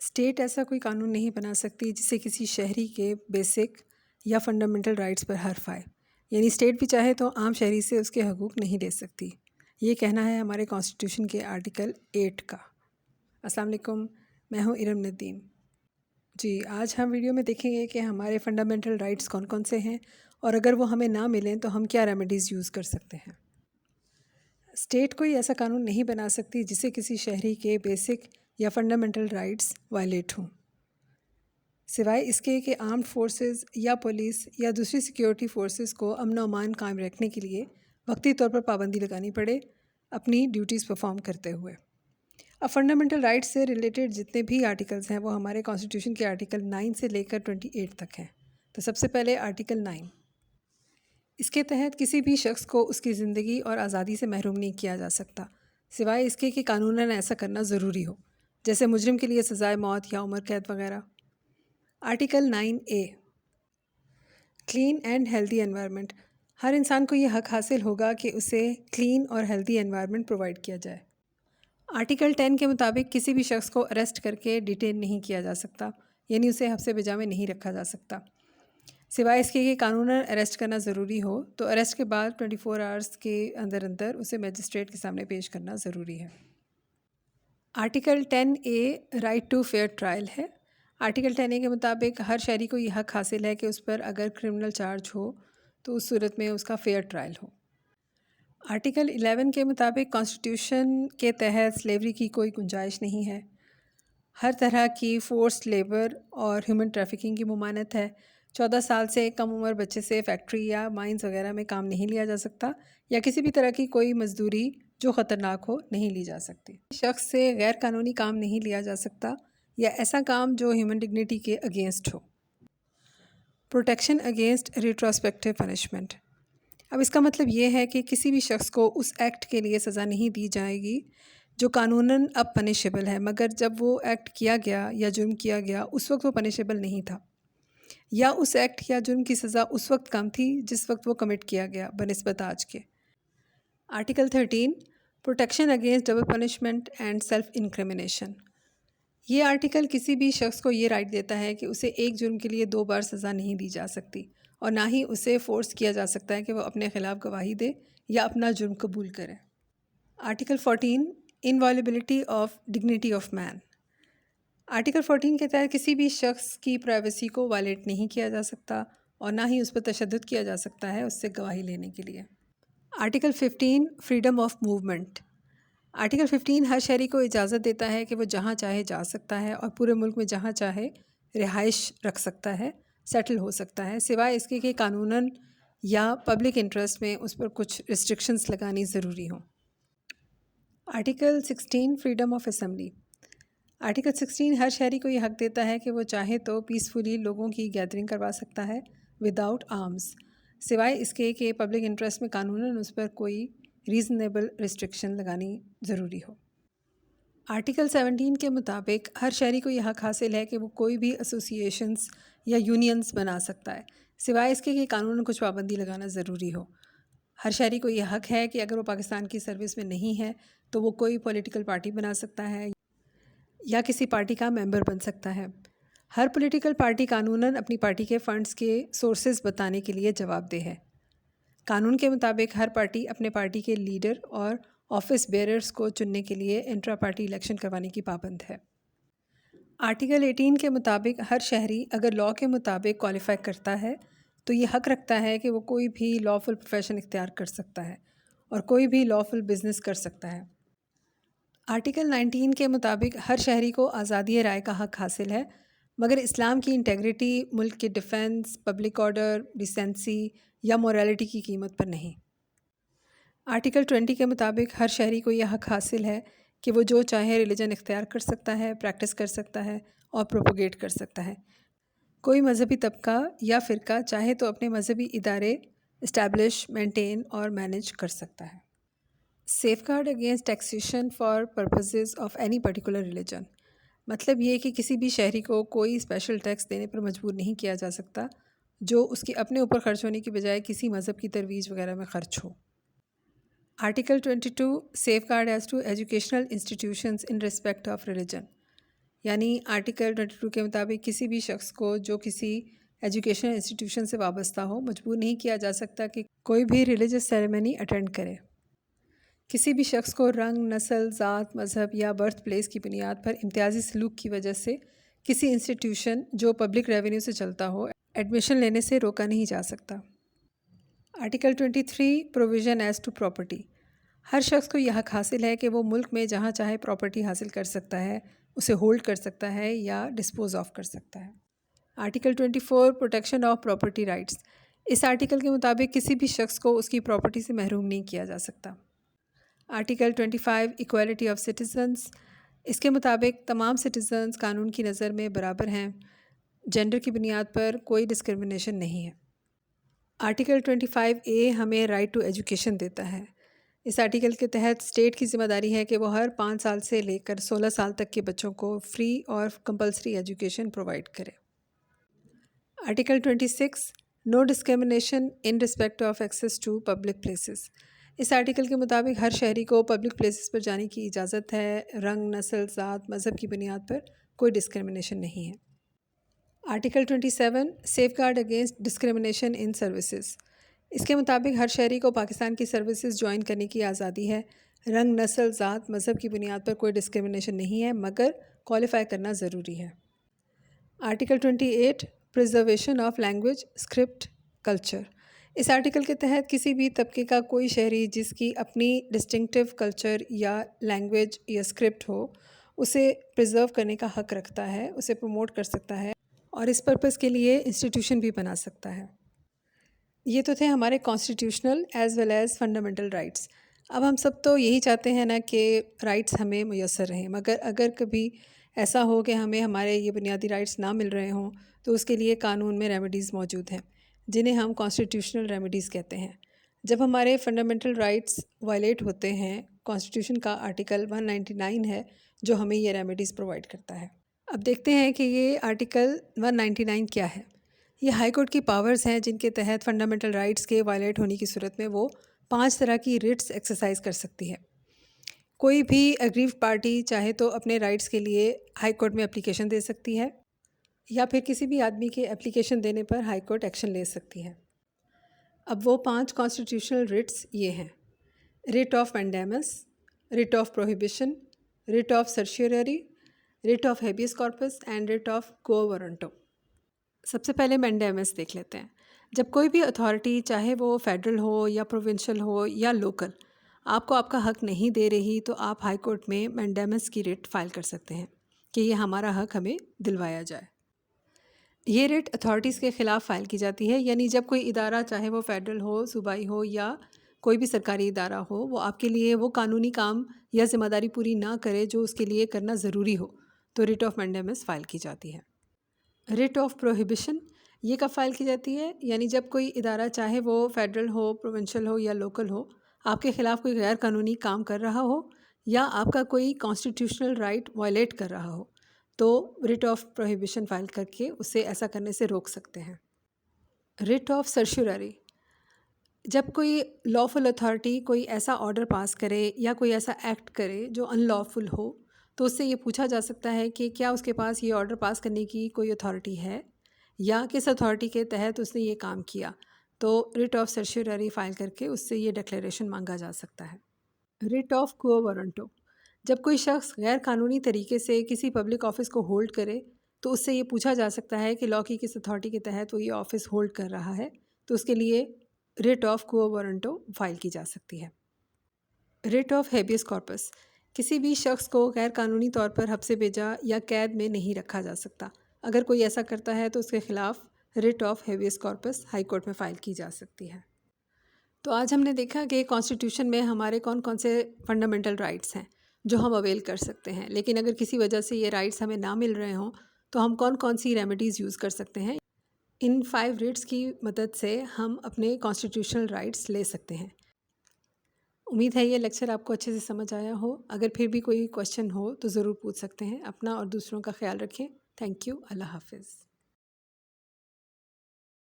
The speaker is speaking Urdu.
اسٹیٹ ایسا کوئی قانون نہیں بنا سکتی جس سے کسی شہری کے بیسک یا فنڈامنٹل رائٹس پر حرف آئے، یعنی اسٹیٹ بھی چاہے تو عام شہری سے اس کے حقوق نہیں لے سکتی۔ یہ کہنا ہے ہمارے کانسٹیٹیوشن کے آرٹیکل 8 کا۔ السلام علیکم، میں ہوں ارم ندیم۔ جی، آج ہم ویڈیو میں دیکھیں گے کہ ہمارے فنڈامنٹل رائٹس کون کون سے ہیں اور اگر وہ ہمیں نہ ملیں تو ہم کیا ریمیڈیز یوز کر سکتے ہیں۔ اسٹیٹ کوئی ایسا قانون نہیں بنا سکتی جس سے کسی شہری کے بیسک یا فنڈامنٹل رائٹس وائلیٹ ہوں، سوائے اس کے کہ آرمڈ فورسز یا پولیس یا دوسری سیکیورٹی فورسز کو امن و امان قائم رکھنے کے لیے وقتی طور پر پابندی لگانی پڑے اپنی ڈیوٹیز پرفارم کرتے ہوئے۔ اب فنڈامنٹل رائٹس سے ریلیٹڈ جتنے بھی آرٹیکلز ہیں وہ ہمارے کانسٹیٹیوشن کے آرٹیکل 9 سے لے کر 28 تک ہیں۔ تو سب سے پہلے آرٹیکل 9، اس کے تحت کسی بھی شخص کو اس کی زندگی اور آزادی سے محروم نہیں کیا جا سکتا سوائے اس کے کہ قانوناً ایسا کرنا ضروری ہو، جیسے مجرم کے لیے سزائے موت یا عمر قید وغیرہ۔ Article 9A، clean and healthy environment, ہر انسان کو یہ حق حاصل ہوگا کہ اسے کلین اور ہیلدی انوائرمنٹ پرووائڈ کیا جائے۔ آرٹیکل 10 کے مطابق کسی بھی شخص کو اریسٹ کر کے ڈیٹین نہیں کیا جا سکتا، یعنی اسے حبس بجا میں نہیں رکھا جا سکتا، سوائے اس کے کہ قانوناً اریسٹ کرنا ضروری ہو تو اریسٹ کے بعد 24 آورس کے اندر اسے میجسٹریٹ کے سامنے پیش کرنا ضروری ہے۔ Article 10A right to fair trial ہے۔ آرٹیکل 10A کے مطابق ہر شہری کو یہ حق حاصل ہے کہ اس پر اگر کرمنل چارج ہو تو اس صورت میں اس کا فیئر ٹرائل ہو۔ آرٹیکل 11 کے مطابق کانسٹیٹیوشن کے تحت سلیوری کی کوئی گنجائش نہیں ہے، ہر طرح کی فورسڈ لیبر اور ہیومن ٹریفکنگ کی ممانعت ہے، 14 سال سے کم عمر بچے سے فیکٹری یا مائنز وغیرہ میں کام نہیں لیا جا سکتا، یا کسی بھی طرح کی کوئی مزدوری جو خطرناک ہو نہیں لی جا سکتی، شخص سے غیر قانونی کام نہیں لیا جا سکتا یا ایسا کام جو ہیومن ڈگنیٹی کے اگینسٹ ہو۔ پروٹیکشن اگینسٹ ریٹروسپیکٹیو پنشمنٹ، اب اس کا مطلب یہ ہے کہ کسی بھی شخص کو اس ایکٹ کے لیے سزا نہیں دی جائے گی جو قانوناً اب پنشیبل ہے، مگر جب وہ ایکٹ کیا گیا یا جرم کیا گیا اس وقت وہ پنشیبل نہیں تھا، یا اس ایکٹ یا جرم کی سزا اس وقت کم تھی جس وقت وہ کمٹ کیا گیا بنسبت آج کے۔ Article 13، protection against double punishment and self incrimination, یہ آرٹیکل کسی بھی شخص کو یہ رائٹ دیتا ہے کہ اسے ایک جرم کے لیے 2 بار سزا نہیں دی جا سکتی، اور نہ ہی اسے فورس کیا جا سکتا ہے کہ وہ اپنے خلاف گواہی دے یا اپنا جرم قبول کرے۔ Article 14، inviolability of dignity of man, article 14 کے تحت کسی بھی شخص کی پرائیویسی کو وائلیٹ نہیں کیا جا سکتا اور نہ ہی اس پر تشدد کیا جا سکتا ہے اس سے گواہی لینے کے لیے۔ Article 15، freedom of movement, article 15 ہر شہری کو اجازت دیتا ہے کہ وہ جہاں چاہے جا سکتا ہے اور پورے ملک میں جہاں چاہے رہائش رکھ سکتا ہے، سیٹل ہو سکتا ہے، سوائے اس کے کہ قانوناً یا پبلک انٹرسٹ میں اس پر کچھ ریسٹرکشنز لگانی ضروری ہوں۔ Article 16، freedom of assembly, article 16 ہر شہری کو یہ حق دیتا ہے کہ وہ چاہے تو پیسفلی لوگوں کی گیدرنگ کروا سکتا ہے وداؤٹ آرمز، سوائے اس کے کہ پبلک انٹرسٹ میں قانوناً اس پر کوئی ریزنیبل ریسٹرکشن لگانی ضروری ہو۔ آرٹیکل 17 کے مطابق ہر شہری کو یہ حق حاصل ہے کہ وہ کوئی بھی ایسوسی ایشنز یا یونینز بنا سکتا ہے، سوائے اس کے کہ قانون کچھ پابندی لگانا ضروری ہو۔ ہر شہری کو یہ حق ہے کہ اگر وہ پاکستان کی سروس میں نہیں ہے تو وہ کوئی پولیٹیکل پارٹی بنا سکتا ہے یا کسی پارٹی کا ممبر بن سکتا ہے۔ ہر پولیٹیکل پارٹی قانوناً اپنی پارٹی کے فنڈز کے سورسز بتانے کے لیے جواب دہ ہے۔ قانون کے مطابق ہر پارٹی اپنے پارٹی کے لیڈر اور آفس بیئررز کو چننے کے لیے انٹرا پارٹی الیکشن کروانے کی پابند ہے۔ آرٹیکل 18 کے مطابق ہر شہری اگر لاء کے مطابق کوالیفائی کرتا ہے تو یہ حق رکھتا ہے کہ وہ کوئی بھی لافل پروفیشن اختیار کر سکتا ہے اور کوئی بھی لافل بزنس کر سکتا ہے۔ آرٹیکل 19 کے مطابق ہر شہری کو آزادی رائے کا حق حاصل ہے، مگر اسلام کی انٹیگریٹی، ملک کے ڈیفنس، پبلک آرڈر، ڈیسینسی یا موریلٹی کی قیمت پر نہیں۔ آرٹیکل 20 کے مطابق ہر شہری کو یہ حق حاصل ہے کہ وہ جو چاہے ریلیجن اختیار کر سکتا ہے، پریکٹس کر سکتا ہے اور پروپوگیٹ کر سکتا ہے۔ کوئی مذہبی طبقہ یا فرقہ چاہے تو اپنے مذہبی ادارے اسٹیبلش، مینٹین اور مینیج کر سکتا ہے۔ Safeguard against taxation for purposes of any particular religion, مطلب یہ کہ کسی بھی شہری کو کوئی اسپیشل ٹیکس دینے پر مجبور نہیں کیا جا سکتا جو اس کے اپنے اوپر خرچ ہونے کی بجائے کسی مذہب کی ترویج وغیرہ میں خرچ ہو۔ Article 22، safeguard as to educational institutions in respect of religion, یعنی آرٹیکل 22 کے مطابق کسی بھی شخص کو جو کسی ایجوکیشن انسٹیٹیوشن سے وابستہ ہو مجبور نہیں کیا جا سکتا کہ کوئی بھی ریلیجس سیریمنی اٹینڈ کرے۔ کسی بھی شخص کو رنگ، نسل، ذات، مذہب یا برتھ پلیس کی بنیاد پر امتیازی سلوک کی وجہ سے کسی انسٹیٹیوشن جو پبلک ریونیو سے چلتا ہو ایڈمیشن لینے سے روکا نہیں جا سکتا۔ Article 23 provision as to property, ہر شخص کو یہ حق حاصل ہے کہ وہ ملک میں جہاں چاہے پراپرٹی حاصل کر سکتا ہے، اسے ہولڈ کر سکتا ہے یا ڈسپوز آف کر سکتا ہے۔ Article 24 protection of property rights, اس آرٹیکل کے مطابق کسی بھی شخص کو اس کی پراپرٹی سے محروم نہیں کیا جا سکتا۔ آرٹیکل 25 ایکویلٹی آف سٹیزنز، اس کے مطابق تمام سٹیزنز قانون کی نظر میں برابر ہیں، جینڈر کی بنیاد پر کوئی ڈسکرمنیشن نہیں ہے۔ آرٹیکل 25A ہمیں رائٹ ٹو ایجوکیشن دیتا ہے۔ اس آرٹیکل کے تحت اسٹیٹ کی ذمہ داری ہے کہ وہ ہر 5 سال سے لے کر 16 سال تک کے بچوں کو فری اور کمپلسری ایجوکیشن پرووائڈ کرے۔ Article 26 no discrimination in respect of access to public places, اس آرٹیکل کے مطابق ہر شہری کو پبلک پلیسز پر جانے کی اجازت ہے، رنگ، نسل، ذات، مذہب کی بنیاد پر کوئی ڈسکرمنیشن نہیں ہے۔ Article 27 safeguard against discrimination in services, اس کے مطابق ہر شہری کو پاکستان کی سروسز جوائن کرنے کی آزادی ہے، رنگ، نسل، ذات، مذہب کی بنیاد پر کوئی ڈسکرمنیشن نہیں ہے مگر کوالیفائی کرنا ضروری ہے۔ Article 28 preservation of language, script, culture, اس آرٹیکل کے تحت کسی بھی طبقے کا کوئی شہری جس کی اپنی ڈسٹنکٹیو کلچر یا لینگویج یا اسکرپٹ ہو اسے پرزرو کرنے کا حق رکھتا ہے، اسے پروموٹ کر سکتا ہے اور اس پرپس کے لیے انسٹیٹیوشن بھی بنا سکتا ہے۔ یہ تو تھے ہمارے constitutional as well as fundamental rights. اب ہم سب تو یہی چاہتے ہیں نا کہ رائٹس ہمیں میسر رہیں، مگر اگر کبھی ایسا ہو کہ ہمیں ہمارے یہ بنیادی رائٹس نہ مل رہے ہوں تو اس کے لیے قانون میں ریمیڈیز موجود ہیں جنہیں ہم کانسٹیٹیوشنل ریمیڈیز کہتے ہیں۔ جب ہمارے فنڈامنٹل رائٹس وائلیٹ ہوتے ہیں، کانسٹیٹیوشن کا آرٹیکل 199 ہے جو ہمیں یہ ریمیڈیز پرووائڈ کرتا ہے۔ اب دیکھتے ہیں کہ یہ آرٹیکل 199 کیا ہے۔ یہ ہائی کورٹ کی پاورز ہیں جن کے تحت فنڈامنٹل رائٹس کے وائلیٹ ہونے کی صورت میں وہ 5 طرح کی ریٹس ایکسرسائز کر سکتی ہے۔ کوئی بھی اگریوڈ پارٹی چاہے تو اپنے رائٹس کے لیے ہائی کورٹ میں اپلیکیشن دے سکتی ہے یا پھر کسی بھی آدمی کے اپلیکیشن دینے پر ہائی کورٹ ایکشن لے سکتی ہے۔ اب وہ 5 کانسٹیٹیوشنل ریٹس یہ ہیں: writ of mandamus, writ of prohibition, writ of certiorari, writ of habeas corpus and writ of quo warranto. سب سے پہلے مینڈیمس دیکھ لیتے ہیں۔ جب کوئی بھی اتھارٹی چاہے وہ فیڈرل ہو یا پروونشل ہو یا لوکل آپ کو آپ کا حق نہیں دے رہی تو آپ ہائی کورٹ میں مینڈیمس کی ریٹ فائل کر سکتے ہیں کہ یہ ہمارا حق ہمیں دلوایا جائے۔ یہ ریٹ اتھارٹیز کے خلاف فائل کی جاتی ہے، یعنی جب کوئی ادارہ چاہے وہ فیڈرل ہو، صوبائی ہو یا کوئی بھی سرکاری ادارہ ہو وہ آپ کے لیے وہ قانونی کام یا ذمہ داری پوری نہ کرے جو اس کے لیے کرنا ضروری ہو تو ریٹ آف مینڈیمس فائل کی جاتی ہے۔ ریٹ آف پروہیبیشن یہ کب فائل کی جاتی ہے؟ یعنی جب کوئی ادارہ چاہے وہ فیڈرل ہو، پروونشل ہو یا لوکل ہو آپ کے خلاف کوئی غیر قانونی کام کر رہا ہو یا آپ کا کوئی کانسٹیٹیوشنل رائٹ وائلیٹ کر رہا ہو تو ریٹ آف پروہیبیشن فائل کر کے اسے ایسا کرنے سے روک سکتے ہیں۔ ریٹ آف سرشیوریری، جب کوئی لافل اتھارٹی کوئی ایسا آرڈر پاس کرے یا کوئی ایسا ایکٹ کرے جو ان لافل ہو تو اس سے یہ پوچھا جا سکتا ہے کہ کیا اس کے پاس یہ آرڈر پاس کرنے کی کوئی اتھارٹی ہے یا کس اتھارٹی کے تحت اس نے یہ کام کیا، تو ریٹ آف سرشیوریری فائل کر کے اس سے یہ ڈکلیریشن مانگا جا سکتا ہے۔ ریٹ آف کوو وارنٹو، جب کوئی شخص غیر قانونی طریقے سے کسی پبلک آفس کو ہولڈ کرے تو اس سے یہ پوچھا جا سکتا ہے کہ لاء کی کس اتھارٹی کے تحت وہ یہ آفس ہولڈ کر رہا ہے تو اس کے لیے ریٹ آف کوو وارنٹو فائل کی جا سکتی ہے۔ ریٹ آف ہیبیس کارپس، کسی بھی شخص کو غیر قانونی طور پر حبس بھیجا یا قید میں نہیں رکھا جا سکتا، اگر کوئی ایسا کرتا ہے تو اس کے خلاف writ of habeas corpus high court میں فائل کی جا سکتی ہے۔ تو آج ہم نے دیکھا کہ کانسٹیٹیوشن میں ہمارے کون کون سے فنڈامنٹل رائٹس ہیں جو ہم اویل کر سکتے ہیں، لیکن اگر کسی وجہ سے یہ رائٹس ہمیں نہ مل رہے ہوں تو ہم کون کون سی ریمیڈیز یوز کر سکتے ہیں۔ ان 5 ریٹس کی مدد سے ہم اپنے کانسٹیٹیوشنل رائٹس لے سکتے ہیں۔ امید ہے یہ لیکچر آپ کو اچھے سے سمجھ آیا ہو۔ اگر پھر بھی کوئی کویشچن ہو تو ضرور پوچھ سکتے ہیں۔ اپنا اور دوسروں کا خیال رکھیں۔ Thank you. اللہ حافظ۔